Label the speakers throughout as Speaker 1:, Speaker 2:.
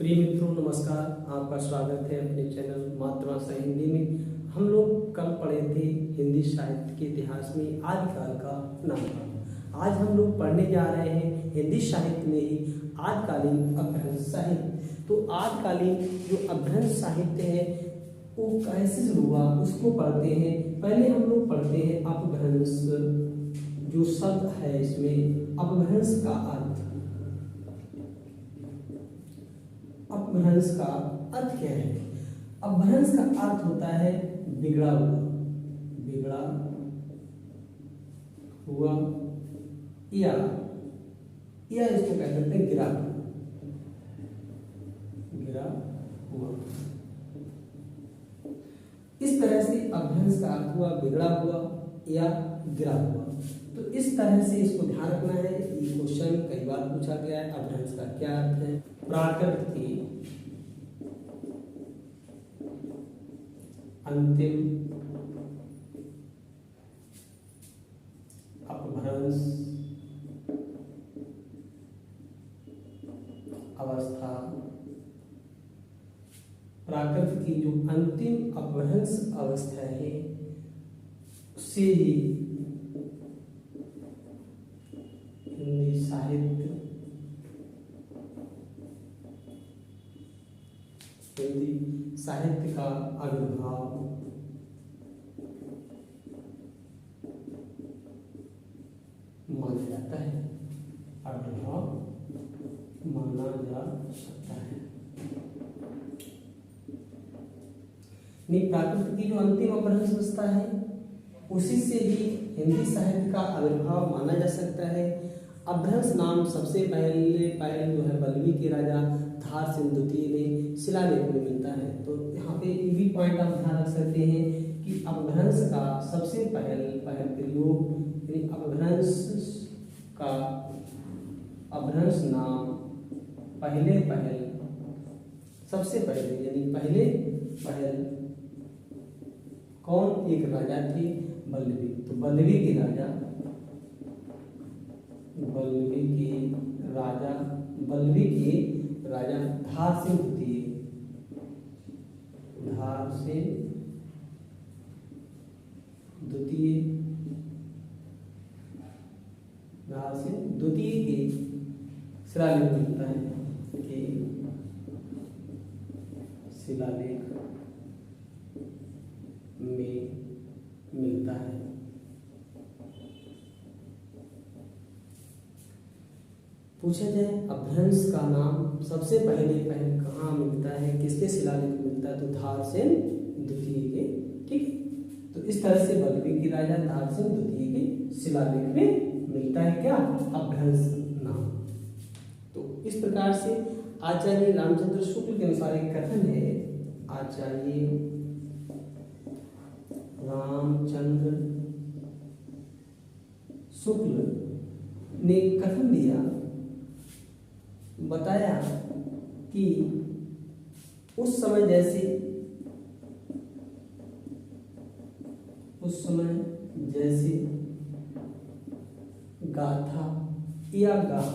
Speaker 1: प्रिय मित्रों नमस्कार। आपका स्वागत है अपने चैनल मातृभाषा हिंदी में। हम लोग कल पढ़े थे हिंदी साहित्य के इतिहास में आदिकाल का नाम। आज हम लोग पढ़ने जा रहे हैं हिंदी साहित्य में ही आदिकालीन अपभ्रंश साहित्य। तो आदिकालीन जो अपभ्रंश साहित्य है वो कैसे शुरू हुआ उसको पढ़ते हैं। पहले हम लोग पढ़ते हैं अपभ्रंश। जो शब्द है इसमें अपभ्रंश का अर्थ। अपभ्रंश का अर्थ क्या है? अपभ्रंश का अर्थ होता है बिगड़ा हुआ, बिगड़ा हुआ या इसको कह सकते हैं गिरा हुआ। इस तरह से अपभ्रंश का अर्थ हुआ बिगड़ा हुआ या गिरा हुआ। तो इस तरह से इसको ध्यान रखना है। ये क्वेश्चन कई बार पूछा गया है। अपभ्रंश का क्या अर्थ है? प्राकृत की अंतिम अपभ्रंश अवस्था। प्राकृत की जो अंतिम अपभ्रंश अवस्था है उससे ही हिंदी साहित्य का आविर्भाव माना जाता है। आविर्भाव माना जा सकता है। प्राकृत की जो अंतिम अपभ्रंश अवस्था है उसी से ही हिंदी साहित्य का आविर्भाव माना जा सकता है। अपभ्रंश नाम सबसे पहले जो है बल्लवी के राजा धारसेन द्वितीय ने शिलालेख में मिलता है। तो यहाँ पे ये भी पॉइंट आप ध्यान रख सकते हैं कि अपभ्रंश का सबसे पहल प्रयोग अपभ्रंश नाम सबसे पहले यानी पहल कौन? एक राजा थे बल्लवी। तो बल्लवी के राजा धारसेन द्वितीय के शिलालेख मिलता है कि शिलालेख में मिलता है। पूछा जाए अपभ्रंश का नाम सबसे पहले कहाँ मिलता है, किसके शिलालेख में मिलता है? तो धारसेन द्वितीय के। ठीक है। तो इस तरह से बल्लवी की राजा धारसेन द्वितीय के शिलालेख में मिलता है क्या? अपभ्रंश नाम। तो इस प्रकार से आचार्य रामचंद्र शुक्ल के अनुसार एक कथन है। आचार्य रामचंद्र शुक्ल ने कथन दिया, बताया कि उस समय जैसे गाथा या गाह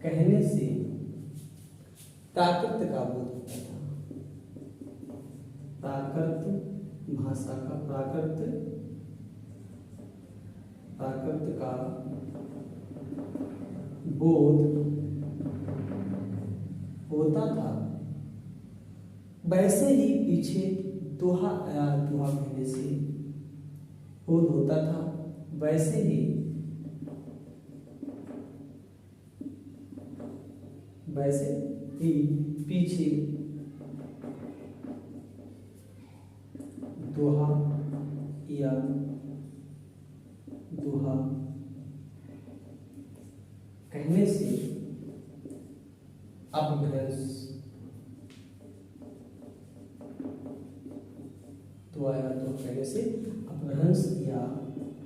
Speaker 1: कहने से प्राकृत का बोध होता था। प्राकृत भाषा का प्राकृत का बोध होता था। वैसे ही पीछे दोहा कहने से बोध होता था। वैसे ही पीछे दोहा कहने से अपभ्रंश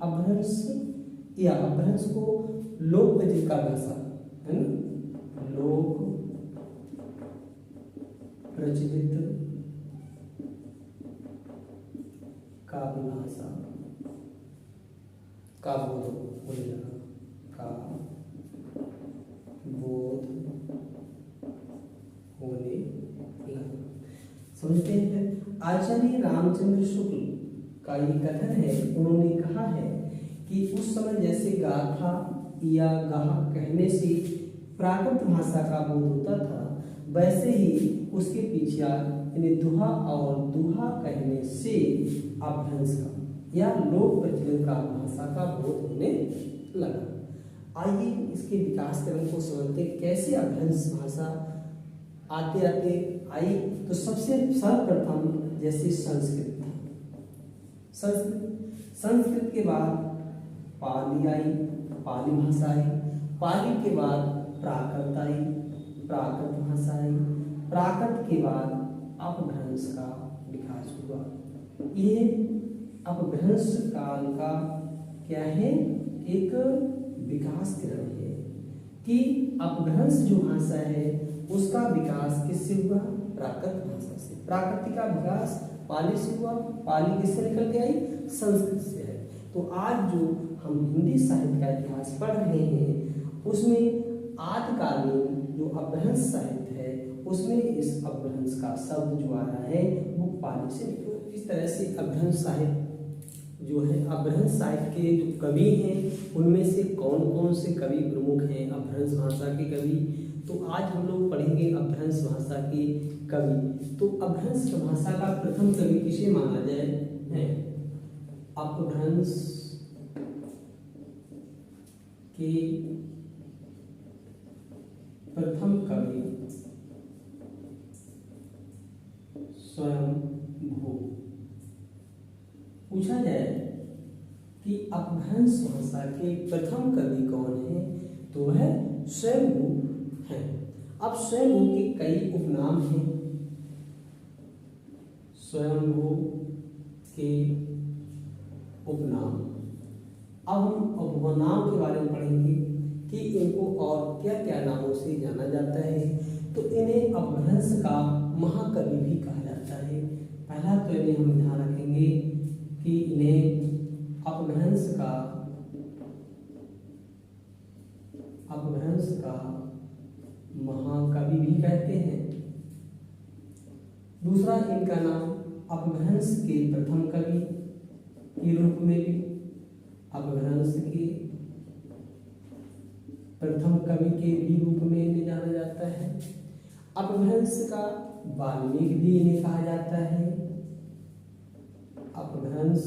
Speaker 1: कहने से अपभ्रंश को लोक प्रचलित भाषा है ना, लोक प्रचलित काव्य भाषा का बोध होने लगा। समझते हैं फिर। आचार्य रामचंद्र शुक्ल का ये कथन है, उन्होंने कहा है कि उस समय जैसे गाथा या गाहा कहने से प्राकृत भाषा का बोध होता था, वैसे ही उसके पीछे यानी दुहा और दुहा कहने से अपभ्रंश का या लोक प्रचलन का भाषा का बोध होने लगा। आइए इसके विकास क्रम को समझते, कैसे अपभ्रंश भाषा आते आते आई। तो सबसे सर्वप्रथम जैसे संस्कृत था, संस्कृत के बाद पाली आई, पाली भाषा आई, पाली के बाद प्राकृत आई, प्राकृत भाषा आई, प्राकृत के बाद अपभ्रंश का विकास हुआ। ये अपभ्रंश काल का क्या है, एक विकास क्रम है कि अपभ्रंश जो भाषा है उसका विकास किससे हुआ, प्राकृत भाषा से। प्राकृत का विकास पाली से हुआ, पाली किससे निकल के आई, संस्कृत से है। तो आज जो हम हिंदी साहित्य का इतिहास पढ़ रहे हैं उसमें आदिकालीन जो अपभ्रंश साहित्य है उसमें इस अपभ्रंश का शब्द जो आ रहा है वो पाली से निकला। इस तरह से अपभ्रंश साहित्य जो है, अपभ्रंश साहित्य के जो कवि हैं उनमें से कौन कौन से कवि प्रमुख हैं अपभ्रंश भाषा के कवि, तो आज हम लोग पढ़ेंगे अपभ्रंश भाषा के कवि। तो अपभ्रंश भाषा का प्रथम कवि किसे माना जाए है, अपभ्रंश के प्रथम कवि स्वयंभू। पूछा जाए कि अपभ्रंश भाषा के प्रथम कवि कौन है, तो वह स्वयंभू है। अब स्वयंभू के कई उपनाम हैं, स्वयंभू के उपनाम। अब हम उपनाम के बारे में पढ़ेंगे कि इनको और क्या क्या नामों से जाना जाता है। तो इन्हें अपभ्रंश का महाकवि भी कहा जाता है। पहला तो इन्हें हम ध्यान रखेंगे कि इन्हें अपभ्रंश का महाकवि भी कहते हैं। दूसरा इनका नाम अपभ्रंश के प्रथम कवि के रूप में भी, अपभ्रंश के प्रथम कवि के भी रूप में इन्हें जाना जाता है। अपभ्रंश का वाल्मीकि भी इन्हें कहा जाता है। अपभ्रंश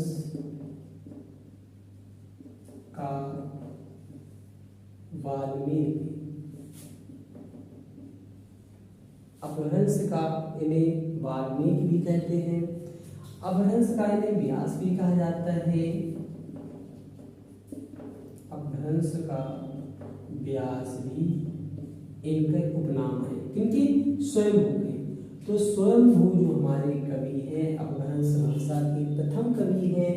Speaker 1: का वाल्मीकि, अपभ्रंश का इन्हें वाल्मीकि भी कहते हैं। अपभ्रंश का इन्हें व्यास भी कहा जाता है। अपभ्रंश का व्यास भी इनके उपनाम है, क्योंकि स्वयंभू के। तो स्वयंभू जो हमारे कवि हैं, अपभ्रंश भाषा के प्रथम कवि हैं,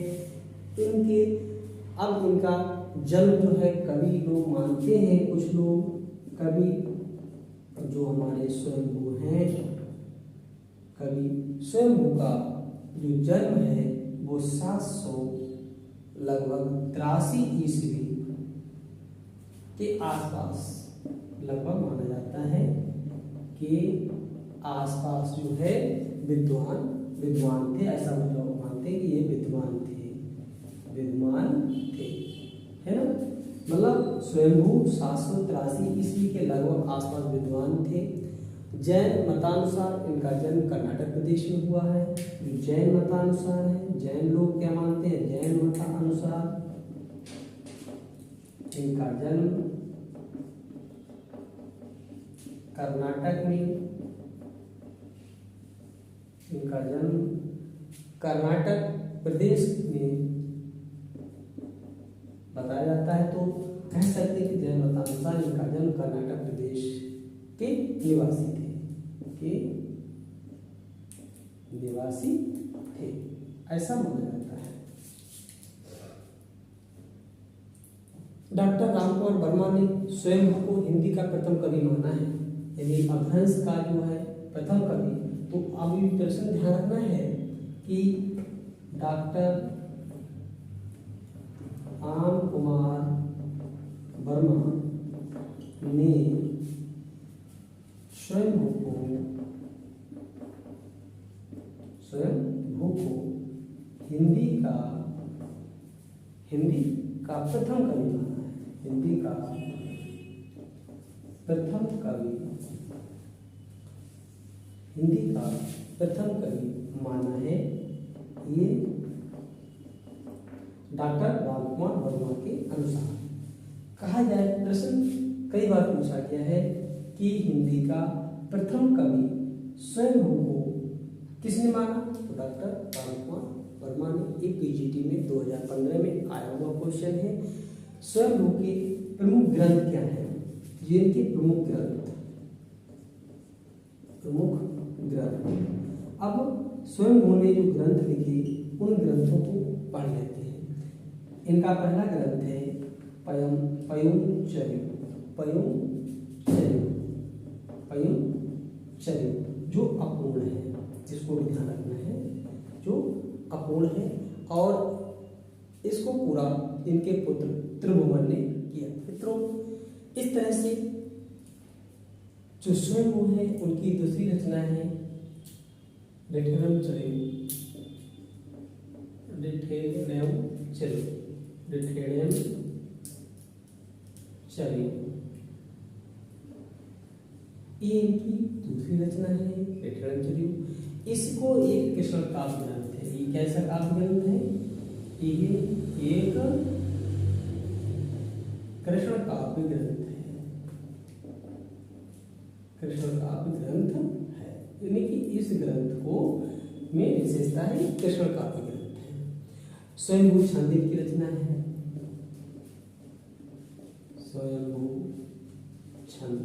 Speaker 1: इनके अब इनका जन्म जो है कवि लोग मानते हैं, कुछ लोग कवि जो हमारे स्वयंभू हैं, कवि स्वयंभू का जो जन्म है वो 700 लगभग 83 ईस्वी के आसपास लगभग माना जाता है कि आसपास जो है विद्वान थे। ऐसा लोग मानते हैं कि ये विद्वान थे, है ना। मतलब स्वयंभू 783 ईस्वी के लगभग आसपास विद्वान थे। जैन मतानुसार इनका जन्म कर्नाटक प्रदेश में हुआ है। जो जैन मतानुसार है, जैन लोग क्या मानते हैं, जैन मतानुसार इनका जन्म कर्नाटक में, इनका जन्म कर्नाटक प्रदेश में बताया जाता है। तो कह सकते हैं कि जैन मतानुसार इनका जन्म कर्नाटक प्रदेश के निवासी थे, ऐसा माना जाता है। डॉक्टर रामकुमार वर्मा ने स्वयं को हिंदी का प्रथम कवि माना है, यानी अपभ्रंश का जो है प्रथम कवि। तो अभी प्रश्न ध्यान रखना है कि डॉक्टर रामकुमार वर्मा ने स्वयं को स्वयंभू को हिंदी का प्रथम कवि माना है। हिंदी का प्रथम कवि, हिंदी का प्रथम कवि माना है। ये डॉक्टर रामकुमार वर्मा के अनुसार कहा जाए। प्रश्न कई बार पूछा गया है कि हिंदी का प्रथम कवि स्वयंभू को किसने माना, तो डॉक्टर रामकुमार वर्मा ने। ये पीजीटी में 2015 में आया हुआ क्वेश्चन है। स्वयंभू के प्रमुख ग्रंथ क्या हैं, जिनके प्रमुख ग्रंथ। अब स्वयंभू ने जो ग्रंथ लिखे उन ग्रंथों को पढ़ लेते हैं। इनका पहला ग्रंथ है पयुमचर्य, जो अपूर्ण है, जिसको भी ध्यान रखना है, जो अपूर्ण है। और इसको पूरा इनके पुत्र त्रिभुवन ने किया। मित्रों, इस तरह से जो स्वयंभू है उनकी दूसरी रचना है डिठेरमचर्य। ये इनकी दूसरी रचना है डिठेरमचर्य। इसको एक कृष्ण काव्य ग्रंथ है। ये कैसा काव्य ग्रंथ है, ये एक कृष्ण काव्य ग्रंथ है। कृष्ण काव्य ग्रंथ है, यानी कि इस ग्रंथ को में विशेषता है कृष्ण काव्य ग्रंथ है। स्वयंभू छंद की रचना है। स्वयंभू छंद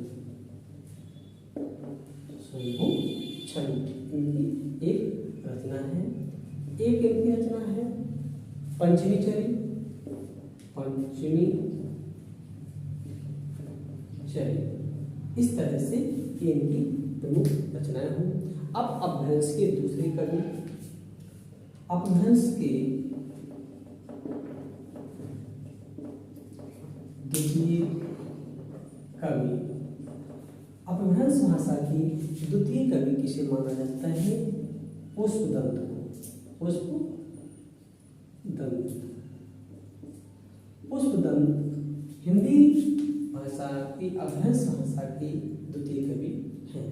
Speaker 1: इनकी एक रचना है। एक इनकी रचना है पंचमीचर्य। इस तरह से ये इनकी प्रमुख रचनाएं हों। अब अपभ्रंश के दूसरे कवि, अपभ्रंश के द्वितीय कवि, अपभ्रंश भाषा की द्वितीय कवि किसे माना जाता है, पुष्पदंत को। पुष्पदंत हिंदी भाषा की अपभ्रंश भाषा की द्वितीय कवि हैं।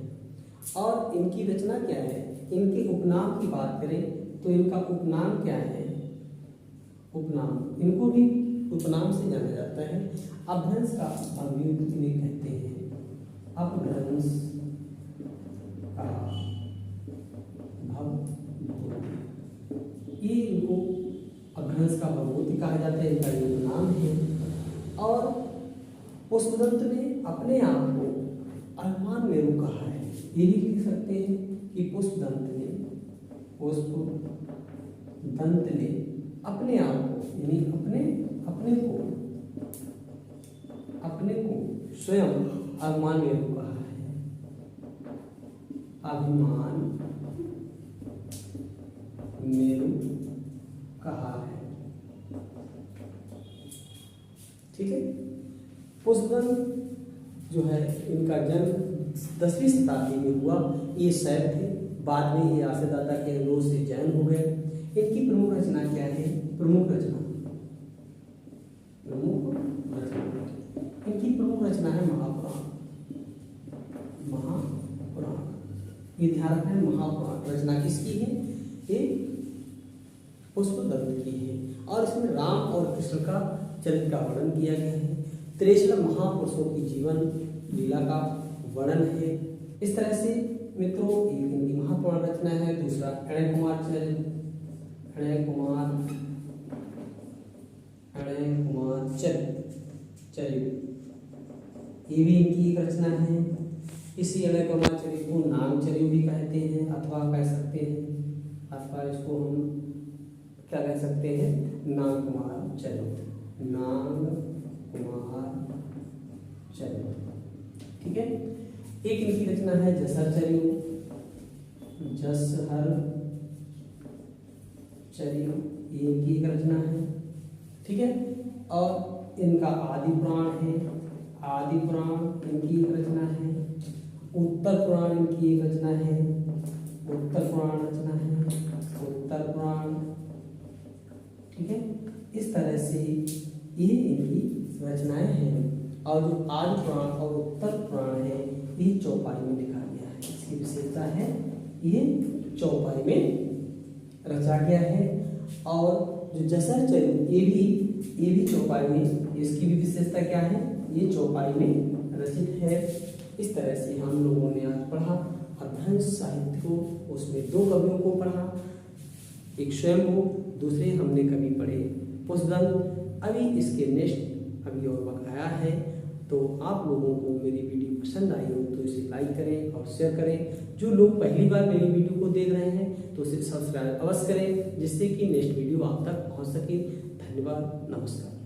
Speaker 1: और इनकी रचना क्या है, इनके उपनाम की बात करें तो इनका उपनाम क्या है, उपनाम, इनको भी उपनाम से जाना जाता है। अपभ्रंश का अवयुक्त इन्हें कहते हैं। अपभ्रंश का भवभूति, ये इनको अपभ्रंश का भवभूति कहा जाता है, इनका ये उपनाम है। और पुष्पदंत ने अपने आप को अरमान मेरू कहा है। ये भी लिख सकते हैं कि पुष्पदंत ने अपने आप को, यानी अपने को स्वयं अभिमान मेरू कहा है। अभिमान मेरू कहा है। ठीक है। पुष्पदंत जो है, इनका जन्म 10वीं शताब्दी में हुआ। ये शैव थे, बाद में ये आशयदाता के अनुरोध से जैन हो गए। इनकी प्रमुख रचना क्या है, इनकी प्रमुख रचना है महापुराण। ये ध्यान रखना है, महापुराण रचना किसकी है, ये पुष्पदंत की है। और इसमें राम और कृष्ण का चरित्र का वर्णन किया गया है। 63 महापुरुषों की जीवन लीला का वर्णन है। इस तरह से मित्रों, एक इनकी महापुराण रचना है। दूसरा अणय कुमार चरित, ये भी इनकी एक रचना है। इसी अणय कुमार चरित को नामचर्य भी कहते हैं, अथवा कह सकते हैं, अथवा इसको हम क्या कह सकते हैं, नाग कुमार चरित। ठीक है। एक इनकी रचना है जसहरचर्य, ये इनकी एक रचना है। ठीक है। और इनका आदि पुराण है, इनकी एक रचना है। उत्तर पुराण इनकी एक रचना है, उत्तर पुराण, ठीक है। इस तरह से ये इनकी रचनाएं हैं। और जो आदि पुराण और उत्तर पुराण है ये चौपाई में लिखा गया है। इसकी विशेषता है ये चौपाई में रचा गया है। और जो जसर चरित ये भी चौपाई में, इसकी भी विशेषता क्या है, ये चौपाई में रचित है। इस तरह से हम लोगों ने आज पढ़ा अपभ्रंश साहित्य को, उसमें दो कवियों को पढ़ा, एक स्वयंभू, दूसरे हमने कवि पढ़े पुष्पदंत। अभी इसके नेक्स्ट अभी और बकाया है। तो आप लोगों को मेरी वीडियो पसंद आई हो तो इसे लाइक करें और शेयर करें। जो लोग पहली बार मेरी वीडियो को देख रहे हैं तो उसे सब्सक्राइब अवश्य करें, जिससे कि नेक्स्ट वीडियो आप तक पहुंच सके। धन्यवाद, नमस्कार।